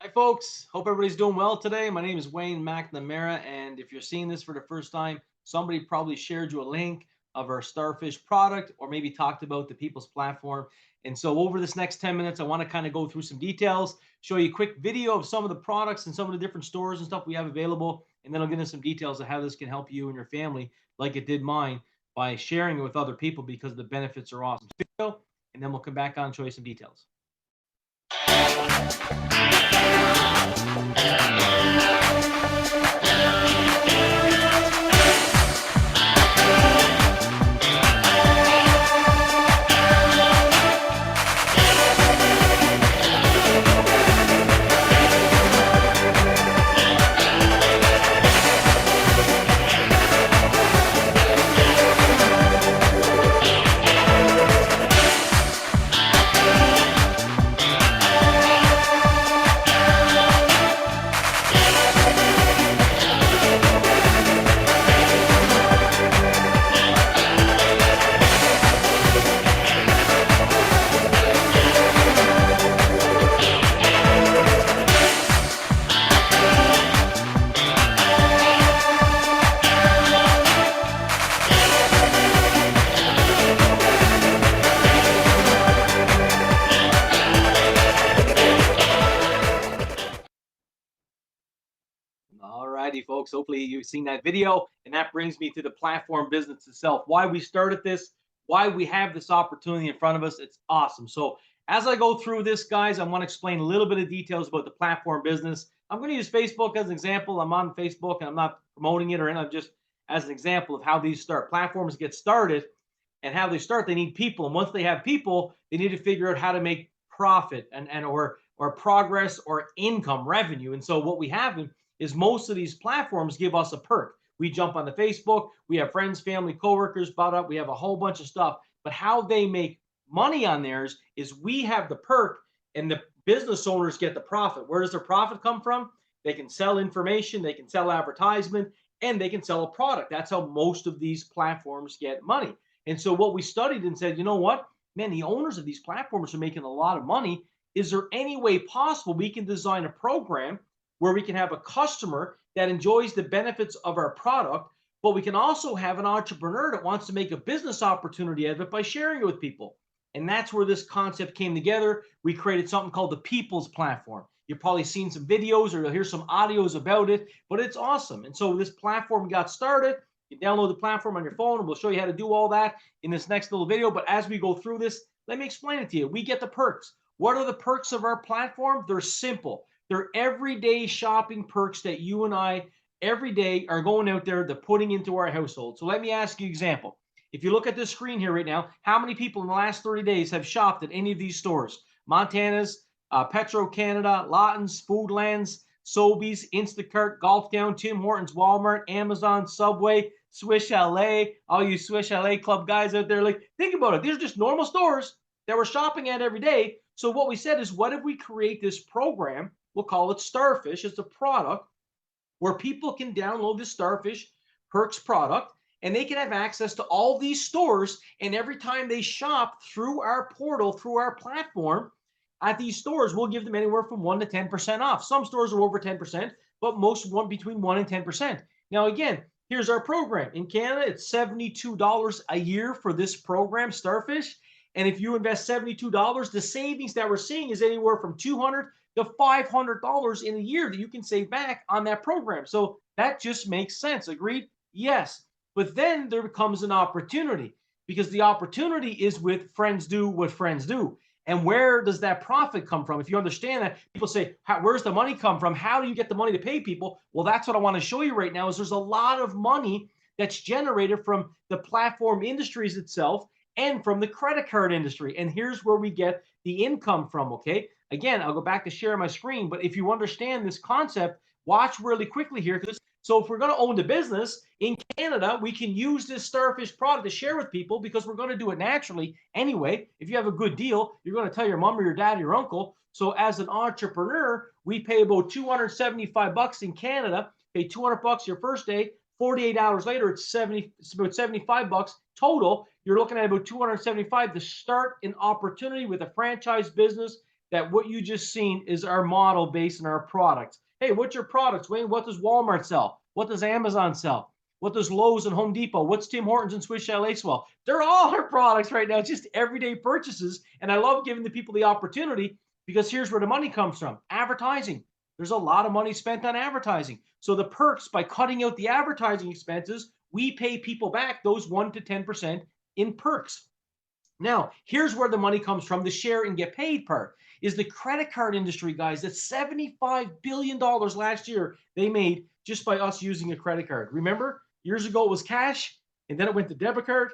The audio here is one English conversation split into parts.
Hi, folks. Hope everybody's doing well today. My name is Wayne McNamara, and if you're seeing this for the first time, somebody probably shared you a link of our Starfish product or maybe talked about the People's Platform. And so, over this next 10 minutes, I want to kind of go through some details, show you a quick video of some of the products and some of the different stores and stuff we have available, and then I'll get into some details of how this can help you and your family, like it did mine, by sharing it with other people because the benefits are awesome. And then we'll come back on and show you some details. All righty, folks. Hopefully, you've seen that video. And that brings me to the platform business itself. Why we started this, why we have this opportunity in front of us. It's awesome. So, as I go through this, guys, I want to explain a little bit of details about the platform business. I'm going to use Facebook as an example. I'm on Facebook and I'm not promoting it or anything. I'm just as an example of how these start. Platforms get started and how they start. They need people. And once they have people, they need to figure out how to make profit and or progress or income revenue. And so, what we have is most of these platforms give us a perk. We jump on the Facebook, we have friends, family, coworkers, blah, blah, we have a whole bunch of stuff. But how they make money on theirs is we have the perk and the business owners get the profit. Where does their profit come from? They can sell information, they can sell advertisement, and they can sell a product. That's how most of these platforms get money. And so what we studied and said, you know what? Man, the owners of these platforms are making a lot of money. Is there any way possible we can design a program where we can have a customer that enjoys the benefits of our product, but we can also have an entrepreneur that wants to make a business opportunity out of it by sharing it with people. And that's where this concept came together. We created something called the People's Platform. You've probably seen some videos or you'll hear some audios about it, but it's awesome. And so this platform got started. You download the platform on your phone, and we'll show you how to do all that in this next little video. But as we go through this, let me explain it to you. We get the perks. What are the perks of our platform? They're simple. They're everyday shopping perks that you and I every day are going out there to putting into our household. So let me ask you an example. If you look at this screen here right now, how many people in the last 30 days have shopped at any of these stores? Montana's, Petro Canada, Lawton's, Foodlands, Sobeys, Instacart, Golf Town, Tim Hortons, Walmart, Amazon, Subway, Swish LA. All you Swish LA Club guys out there, like, think about it. These are just normal stores that we're shopping at every day. So what we said is, what if we create this program? We'll call it Starfish. It's a product where people can download the Starfish Perks product and they can have access to all these stores. And every time they shop through our portal, through our platform at these stores, we'll give them anywhere from 1 to 10% off. Some stores are over 10%, but most one between 1 and 10%. Now, again, here's our program. In Canada, it's $72 a year for this program, Starfish. And if you invest $72, the savings that we're seeing is anywhere from $200 to $500 in a year that you can save back on that program. So that just makes sense. Agreed? Yes. But then there becomes an opportunity, because the opportunity is with friends do what friends do. And where does that profit come from? If you understand that, people say, where's the money come from? How do you get the money to pay people? Well, that's what I want to show you right now is there's a lot of money that's generated from the platform industries itself and from the credit card industry. And here's where we get the income from, okay? Again, I'll go back to share my screen, but if you understand this concept, watch really quickly here. So if we're going to own the business in Canada, we can use this Starfish product to share with people because we're going to do it naturally anyway. If you have a good deal, you're going to tell your mom or your dad or your uncle. So as an entrepreneur, we pay about $275 in Canada, pay $200 your first day. 48 hours later, it's about $75 total. You're looking at about $275 to start an opportunity with a franchise business that what you just seen is our model based on our products. Hey, what's your products, Wayne? What does Walmart sell? What does Amazon sell? What does Lowe's and Home Depot? What's Tim Hortons and Swiss Chalet Swell? They're all our products right now, just everyday purchases. And I love giving the people the opportunity because here's where the money comes from: advertising. There's a lot of money spent on advertising. So the perks, by cutting out the advertising expenses, we pay people back those 1 to 10% in perks. Now, here's where the money comes from. The share and get paid part is the credit card industry, guys. That's $75 billion last year they made just by us using a credit card. Remember, years ago it was cash, and then it went to debit card.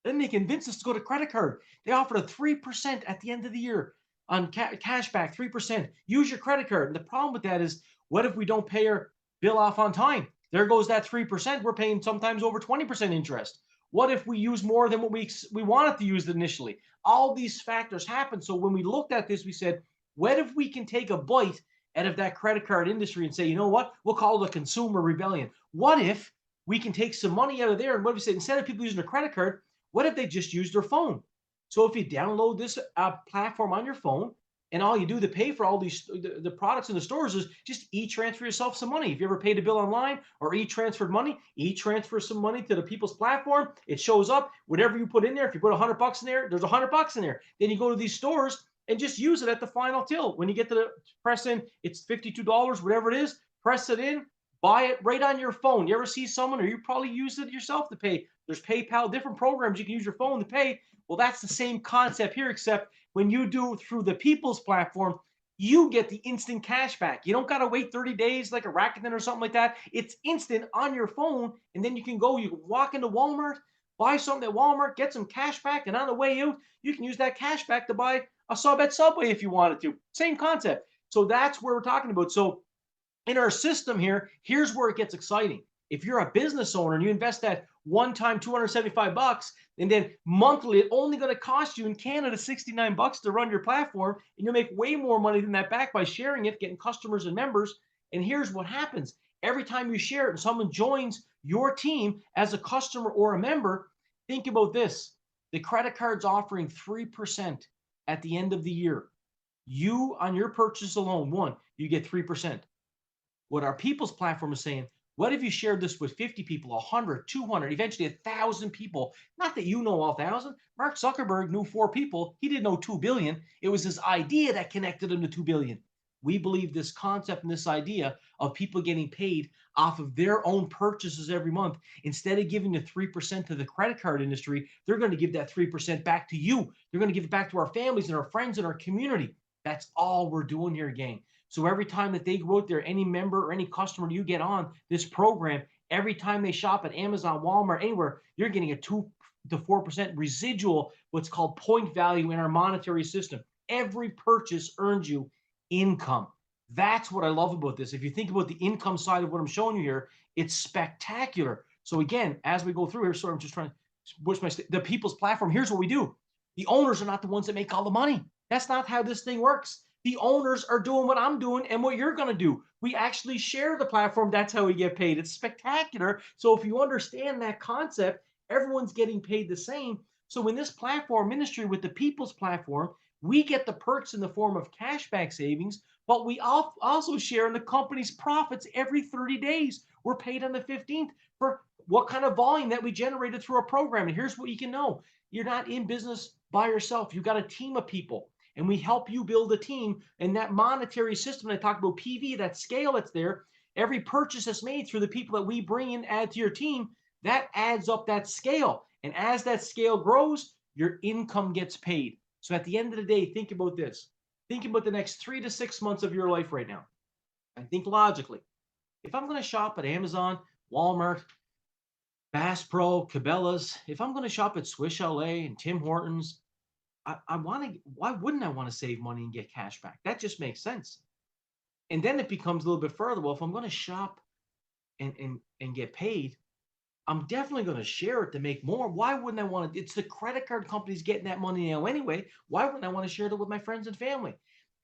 Then they convinced us to go to credit card. They offered a 3% at the end of the year on cash back, 3%. Use your credit card. And the problem with that is, what if we don't pay our bill off on time? There goes that 3%. We're paying sometimes over 20% interest. What if we use more than what we wanted to use initially? All these factors happen. So when we looked at this, we said, what if we can take a bite out of that credit card industry and say, you know what? We'll call it a consumer rebellion. What if we can take some money out of there? And what if we say, instead of people using a credit card, what if they just use their phone? So if you download this platform on your phone, and all you do to pay for all these the products in the stores is just e-transfer yourself some money. If you ever paid a bill online or e-transferred money, e-transfer some money to the people's platform. It shows up, whatever you put in there. If you put $100 in there, there's $100 in there. Then you go to these stores and just use it at the final till. When you get to the press in, it's $52, whatever it is, press it in, buy it right on your phone. You ever see someone, or you probably use it yourself to pay? There's PayPal, different programs you can use your phone to pay. Well, that's the same concept here, except when you do through the People's platform, you get the instant cash back. You don't got to wait 30 days like a Rakuten or something like that. It's instant on your phone, and then you can walk into Walmart, buy something at Walmart, get some cash back, and on the way out, you can use that cash back to buy a sub at Subway if you wanted to. Same concept. So that's where we're talking about. So in our system here, here's where it gets exciting. If you're a business owner and you invest that one time $275, and then monthly, it's only going to cost you in Canada $69 to run your platform, and you'll make way more money than that back by sharing it, getting customers and members. And here's what happens: every time you share it and someone joins your team as a customer or a member, think about this: the credit card's offering 3% at the end of the year. You, on your purchase alone, you get 3%. What our People's platform is saying, what if you shared this with 50 people, 100, 200, eventually 1,000 people? Not that you know all 1,000. Mark Zuckerberg knew 4 people. He didn't know 2 billion. It was his idea that connected him to 2 billion. We believe this concept and this idea of people getting paid off of their own purchases every month, instead of giving the 3% to the credit card industry, they're going to give that 3% back to you. They're going to give it back to our families and our friends and our community. That's all we're doing here, gang. So every time that they go out there, any member or any customer you get on this program, every time they shop at Amazon, Walmart, anywhere, you're getting a 2 to 4% residual, what's called point value in our monetary system. Every purchase earns you income. That's what I love about this. If you think about the income side of what I'm showing you here, it's spectacular. So again, as we go through here, sorry, I'm just trying to push the People's platform. Here's what we do. The owners are not the ones that make all the money. That's not how this thing works. The owners are doing what I'm doing and what you're going to do. We actually share the platform. That's how we get paid. It's spectacular. So if you understand that concept, everyone's getting paid the same. So in this platform industry with the People's platform, we get the perks in the form of cashback savings, but we also share in the company's profits every 30 days. We're paid on the 15th for what kind of volume that we generated through our program. And here's what you can know. You're not in business by yourself. You've got a team of people. And we help you build a team. And that monetary system, I talked about PV, that scale that's there, every purchase that's made through the people that we bring in, add to your team, that adds up that scale. And as that scale grows, your income gets paid. So at the end of the day, think about this. Think about the next 3 to 6 months of your life right now. And think logically. If I'm going to shop at Amazon, Walmart, Bass Pro, Cabela's, if I'm going to shop at Swiss Chalet and Tim Hortons, why wouldn't I want to save money and get cash back? That just makes sense. And then it becomes a little bit further. Well, if I'm going to shop and get paid, I'm definitely going to share it to make more. Why wouldn't I want to? It's the credit card companies getting that money now anyway. Why wouldn't I want to share it with my friends and family?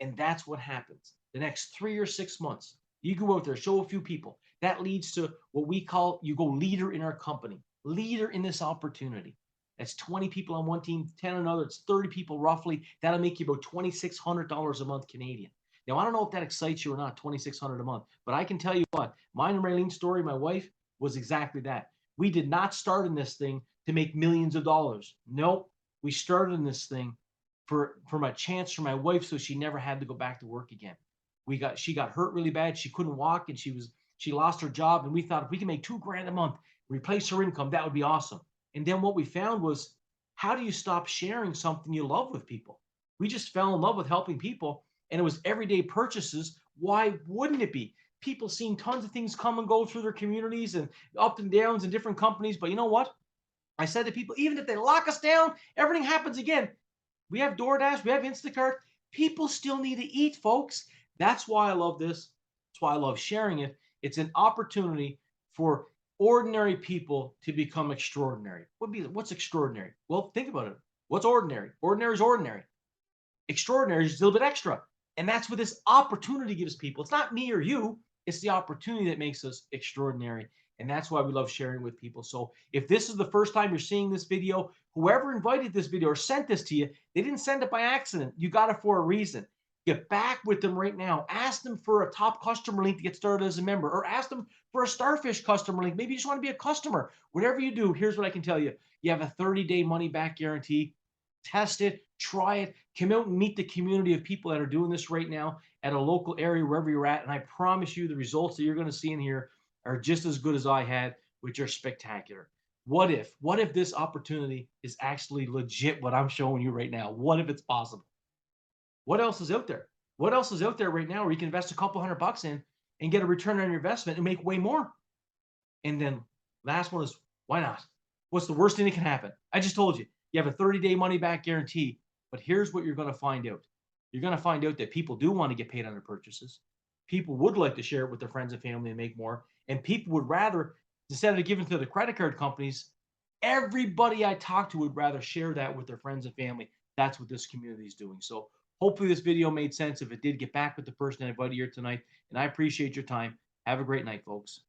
And that's what happens. The next 3 or 6 months, you go out there, show a few people. That leads to what we call, you go leader in our company, leader in this opportunity. That's 20 people on one team, 10 on another. It's 30 people roughly. That'll make you about $2,600 a month Canadian. Now, I don't know if that excites you or not, 2,600 a month, but I can tell you what, mine and Marlene's story, my wife, was exactly that. We did not start in this thing to make millions of dollars. Nope. We started in this thing for my chance for my wife so she never had to go back to work again. She got hurt really bad. She couldn't walk and she lost her job. And we thought if we can make $2,000 a month, replace her income, that would be awesome. And then what we found was, how do you stop sharing something you love with people? We just fell in love with helping people, and it was everyday purchases. Why wouldn't it be? People seeing tons of things come and go through their communities and up and downs in different companies. But you know what? I said to people, even if they lock us down, everything happens again. We have DoorDash, we have Instacart. People still need to eat, folks. That's why I love this. That's why I love sharing it. It's an opportunity for ordinary people to become extraordinary. What's extraordinary? Well, think about it. What's ordinary? Ordinary is ordinary. Extraordinary is a little bit extra. And that's what this opportunity gives people. It's not me or you. It's the opportunity that makes us extraordinary. And that's why we love sharing with people. So if this is the first time you're seeing this video, whoever invited this video or sent this to you, they didn't send it by accident. You got it for a reason. Get back with them right now. Ask them for a top customer link to get started as a member, or ask them for a Starfish customer link. Maybe you just want to be a customer. Whatever you do, here's what I can tell you. You have a 30-day money-back guarantee. Test it, try it, come out and meet the community of people that are doing this right now at a local area, wherever you're at. And I promise you the results that you're going to see in here are just as good as I had, which are spectacular. What if this opportunity is actually legit, what I'm showing you right now? What if it's possible? What else is out there? What else is out there right now where you can invest a couple $100 in and get a return on your investment and make way more? And then last one is, why not? What's the worst thing that can happen? I just told you, you have a 30-day money-back guarantee, but here's what you're going to find out. You're going to find out that people do want to get paid on their purchases. People would like to share it with their friends and family and make more. And people would rather, instead of giving to the credit card companies, everybody I talk to would rather share that with their friends and family. That's what this community is doing. So hopefully this video made sense. If it did, get back with the person I invited here tonight. And I appreciate your time. Have a great night, folks.